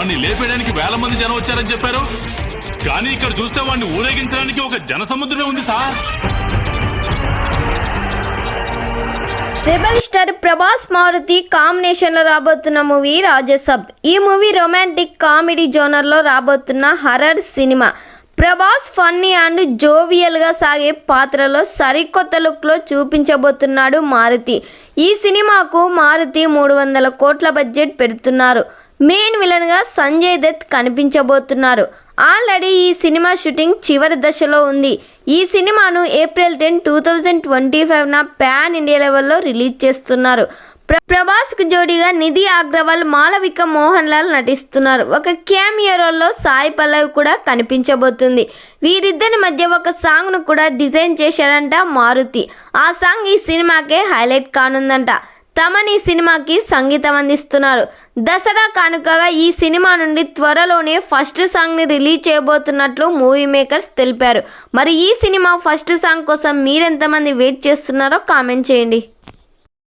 వాణ్ణి లేపేయడానికి వేల మంది జనం వచ్చారని చెప్పారు. కానీ ఇక్కడ చూస్తే వాణ్ణి ఊరేగించడానికి ఒక జనసముద్రమే ఉంది sir. Rebel star Prabhas Maruthi combination లో రాబోతున్న మూవీ రాజసబ్. ఈ మూవీ రొమాంటిక్ కామెడీ జోనర్ లో రాబోతున్న horror cinema. Prabhas funny and jovial గా సాగే పాత్రలో సరికొత్త లుక్ లో చూపించబోతున్నాడు మారుతి. ఈ సినిమాకు మారుతి 300 కోట్ల బడ్జెట్ పెడుతున్నారు. మెయిన్ విలన్ గా సంజయ్ దత్ కనిపించబోతున్నారు. ఆల్రెడీ ఈ సినిమా షూటింగ్ చివరి దశలో ఉంది. ఈ సినిమాను ఏప్రిల్ 10, 2025న పాన్ ఇండియా లెవెల్లో రిలీజ్ చేస్తున్నారు. ప్రభాస్ కు జోడీగా నిధి అగ్రవాల్, మాళవిక మోహన్ లాల్ నటిస్తున్నారు. ఒక క్యామియో రోల్లో సాయి పల్లవి కూడా కనిపించబోతుంది. వీరిద్దరి మధ్య ఒక సాంగ్ ను కూడా డిజైన్ చేశాడంట మారుతి. ఆ సాంగ్ ఈ సినిమాకే హైలైట్ కానుందంట. తమన్ ఈ సినిమాకి సంగీతం అందిస్తున్నారు. దసరా కానుకగా ఈ సినిమా నుండి త్వరలోనే ఫస్ట్ సాంగ్ ని రిలీజ్ చేయబోతున్నట్లు మూవీ మేకర్స్ తెలిపారు. మరి ఈ సినిమా ఫస్ట్ సాంగ్ కోసం మీరెంతమంది వెయిట్ చేస్తున్నారో కామెంట్ చేయండి.